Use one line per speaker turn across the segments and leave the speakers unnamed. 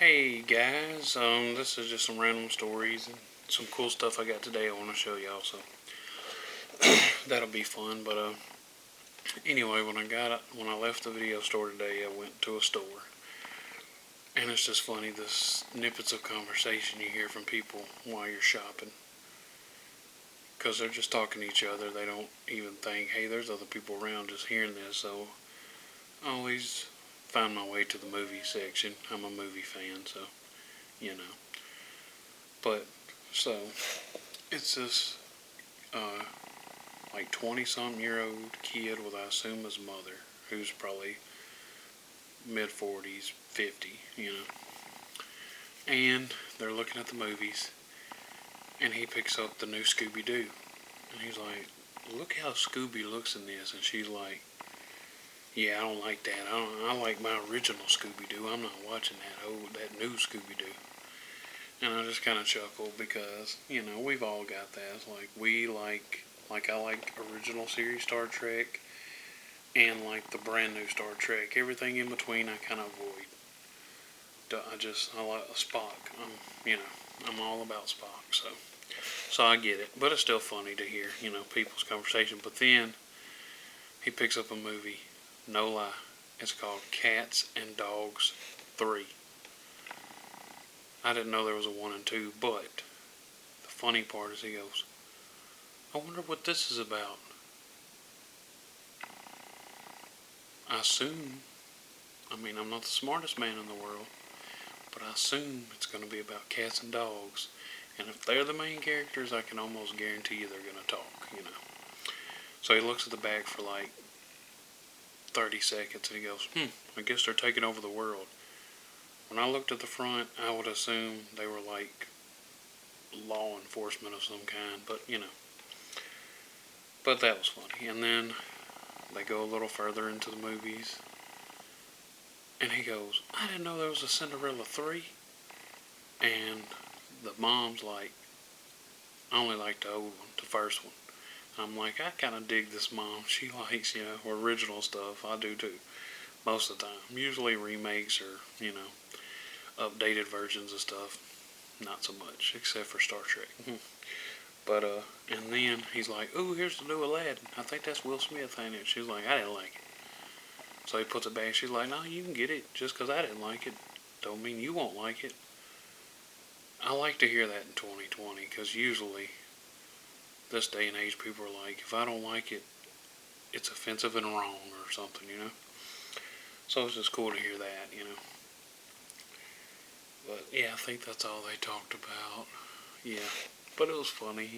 Hey guys, this is just some random stories and some cool stuff I got today I want to show y'all, so that'll be fun. But anyway, when I left the video store today, I went to a store, and it's just funny the snippets of conversation you hear from people while you're shopping, because they're just talking to each other. They don't even think, hey, there's other people around just hearing this. So I always find my way to the movie section. I'm a movie fan, so you know. But so it's this like 20-something-year-old kid with, I assume, his mother, who's probably mid 40s, 50, and they're looking at the movies, and he picks up the new Scooby Doo, and he's like, "Look how Scooby looks in this," and she's like, "Yeah, I don't like that. I like my original Scooby Doo. I'm not watching that new Scooby Doo." And I just kind of chuckle because, we've all got that. It's like I like original series Star Trek and like the brand new Star Trek. Everything in between I kind of avoid. I like Spock. I'm all about Spock. So I get it. But it's still funny to hear, people's conversation. But then he picks up a movie, no lie. It's called Cats and Dogs 3. I didn't know there was a 1 and 2, but the funny part is he goes, "I wonder what this is about." I'm not the smartest man in the world, but I assume it's going to be about cats and dogs. And if they're the main characters, I can almost guarantee you they're going to talk. So he looks at the back for like 30 seconds and he goes, I guess they're taking over the world. When I looked at the front, I would assume they were like law enforcement of some kind, but that was funny. And then they go a little further into the movies, and he goes, "I didn't know there was a Cinderella 3. And the mom's like, "I only like the old one, the first one." I'm like, I kind of dig this mom. She likes, original stuff. I do too, most of the time. Usually remakes or, updated versions of stuff. Not so much, except for Star Trek. But, and then he's like, "Ooh, here's the new Aladdin. I think that's Will Smith, ain't it?" She's like, "I didn't like it." So he puts it back. She's like, "No, you can get it. Just because I didn't like it don't mean you won't like it." I like to hear that in 2020, because usually, this day and age, people are like, if I don't like it, it's offensive and wrong or something, So it's just cool to hear that, But yeah, I think that's all they talked about. Yeah, but it was funny,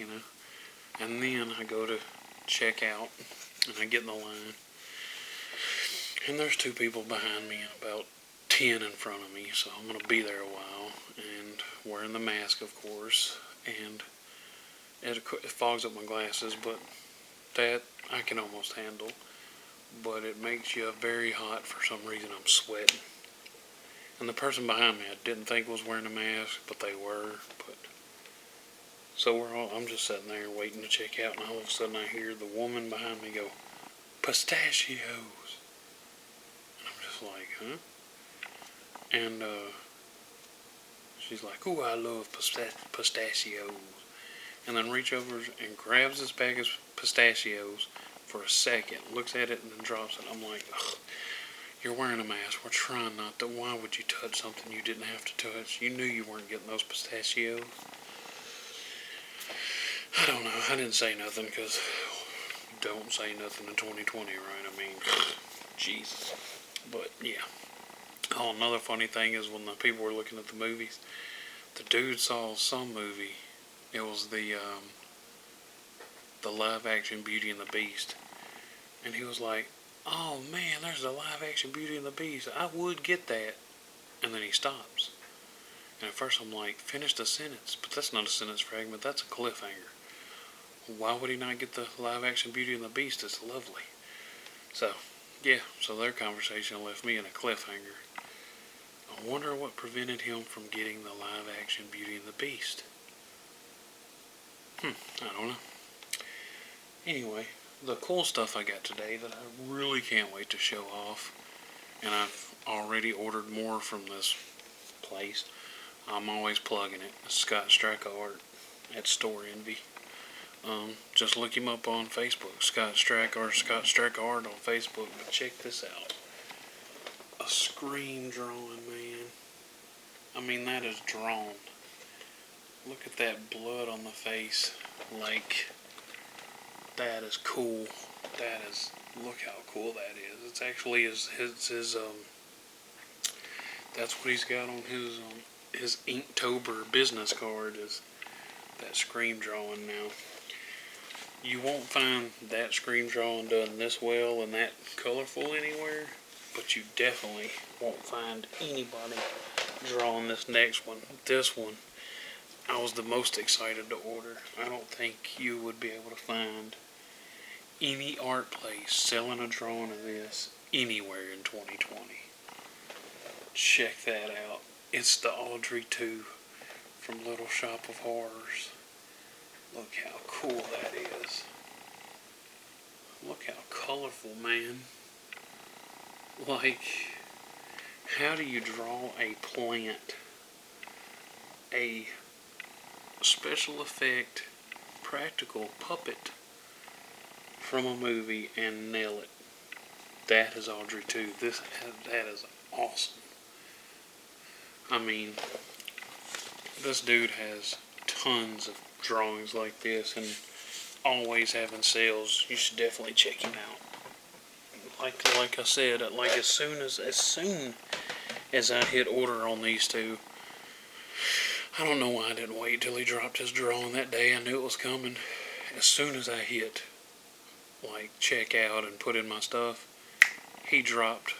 And then I go to check out, and I get in the line, and there's 2 people behind me and about 10 in front of me, so I'm going to be there a while, and wearing the mask, of course, and it fogs up my glasses, but that I can almost handle. But it makes you very hot for some reason. I'm sweating. And the person behind me I didn't think was wearing a mask, but they were. So I'm just sitting there waiting to check out, and all of a sudden I hear the woman behind me go, "Pistachios." And I'm just like, huh? And she's like, "Ooh, I love pistachios." And then reach over and grabs this bag of pistachios for a second, looks at it, and then drops it. I'm like, ugh, you're wearing a mask. We're trying not to. Why would you touch something you didn't have to touch? You knew you weren't getting those pistachios. I don't know. I didn't say nothing because don't say nothing in 2020, right? Jesus. But yeah. Oh, another funny thing is when the people were looking at the movies, the dude saw some movie. It was the live action Beauty and the Beast, and he was like, "Oh man, there's a live action Beauty and the Beast. I would get that." And then he stops. And at first I'm like, finish the sentence, but that's not a sentence fragment. That's a cliffhanger. Why would he not get the live action Beauty and the Beast? It's lovely. So yeah, so their conversation left me in a cliffhanger. I wonder what prevented him from getting the live action Beauty and the Beast. I don't know. Anyway, the cool stuff I got today that I really can't wait to show off, and I've already ordered more from this place. I'm always plugging it. Scott Straka Art at Store Envy. Just look him up on Facebook, Scott Straka or Scott Straka Art on Facebook. But check this out. A screen drawing, man. I mean, that is drawn. Look at that blood on the face. Like, that is cool. That is, look how cool that is. It's actually his that's what he's got on his Inktober business card, is that screen drawing. Now, you won't find that screen drawing done this well and that colorful anywhere, but you definitely won't find anybody drawing this next one. This one, I was the most excited to order. I don't think you would be able to find any art place selling a drawing of this anywhere in 2020. Check that out. It's the Audrey 2 from Little Shop of Horrors. Look how cool that is. Look how colorful, man. Like, how do you draw a plant, a special effect, practical puppet from a movie, and nail it? That is Audrey 2. That is awesome. I mean, this dude has tons of drawings like this and always having sales. You should definitely check him out. Like I said, like as soon as I hit order on these two, I don't know why I didn't wait till he dropped his drawing that day. I knew it was coming. As soon as I hit like check out and put in my stuff, he dropped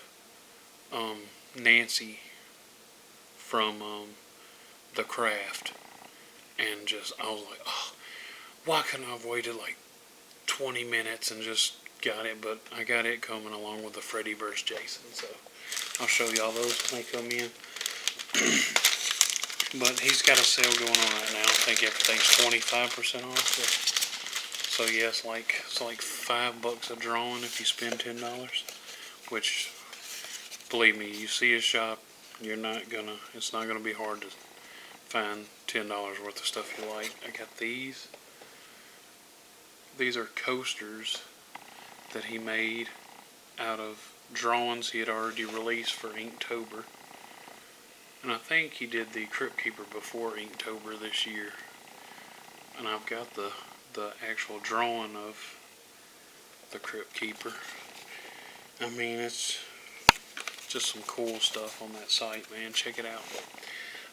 Nancy from The Craft, and just I was like, oh, why couldn't I have waited like 20 minutes and just got it? But I got it coming along with the Freddy vs. Jason, so I'll show y'all those when they come in. But he's got a sale going on right now. I think everything's 25% off. So yeah, it's like $5 a drawing if you spend $10. Which, believe me, you see his shop, it's not gonna be hard to find $10 worth of stuff you like. I got these. These are coasters that he made out of drawings he had already released for Inktober. And I think he did the Crypt Keeper before Inktober this year. And I've got the actual drawing of the Crypt Keeper. I mean, it's just some cool stuff on that site, man. Check it out.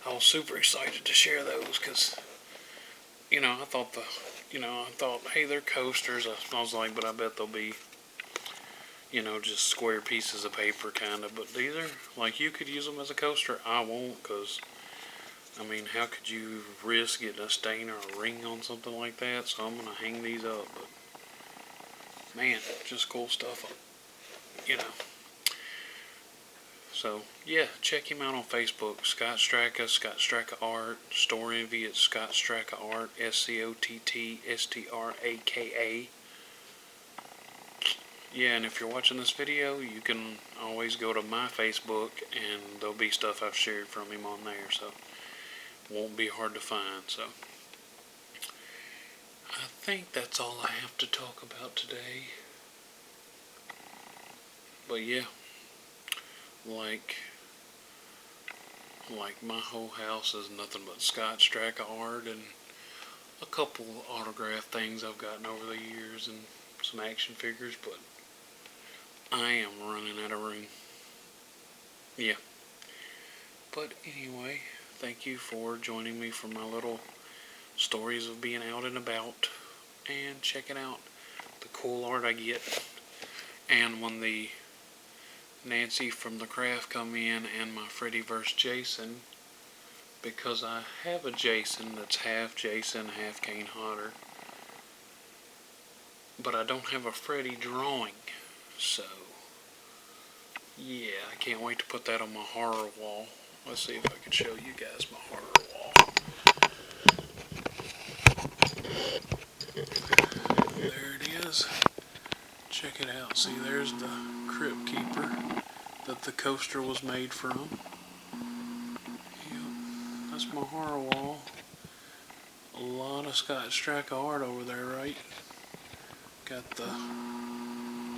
I was super excited to share those because, I thought, hey, they're coasters. I was like, but I bet they'll be, just square pieces of paper, kind of. But these are, like, you could use them as a coaster. I won't, because, I mean, how could you risk getting a stain or a ring on something like that? So I'm going to hang these up. But, man, just cool stuff. So, yeah, check him out on Facebook. Scott Straka Art. Store Envy at Scott Straka Art. SCOTTSTRAKA. Yeah, and if you're watching this video, you can always go to my Facebook, and there'll be stuff I've shared from him on there, so it won't be hard to find. So, I think that's all I have to talk about today. But yeah, like my whole house is nothing but Scott Straka Art and a couple autograph things I've gotten over the years and some action figures, but I am running out of room. Yeah. But anyway, thank you for joining me for my little stories of being out and about and checking out the cool art I get. And when the Nancy from The Craft come in and my Freddy vs. Jason, because I have a Jason that's half Jason, half Kane Hodder, but I don't have a Freddy drawing, so yeah, I can't wait to put that on my horror wall. Let's see if I can show you guys my horror wall. There it is. Check it out. See, there's the Crypt Keeper that the coaster was made from. my horror wall. A lot of Scott Straka art over there, right? Got the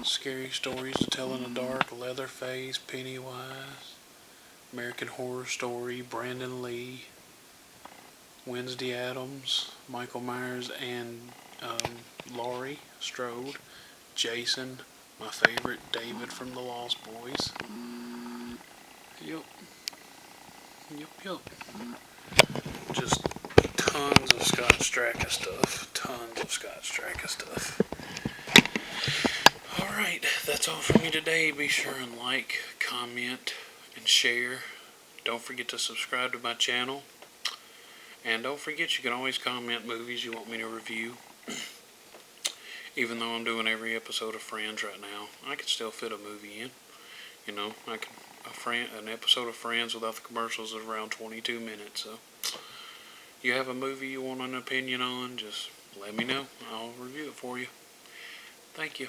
scary stories to tell in the dark, Leatherface, Pennywise, American Horror Story, Brandon Lee, Wednesday Addams, Michael Myers, and Laurie Strode, Jason, my favorite, David from the Lost Boys. Yep. Just tons of Scott Straka stuff. Alright, that's all from me today. Be sure and like, comment, and share. Don't forget to subscribe to my channel. And don't forget, you can always comment movies you want me to review. Even though I'm doing every episode of Friends right now, I can still fit a movie in. You know, an episode of Friends without the commercials is around 22 minutes. So, you have a movie you want an opinion on, just let me know. I'll review it for you. Thank you.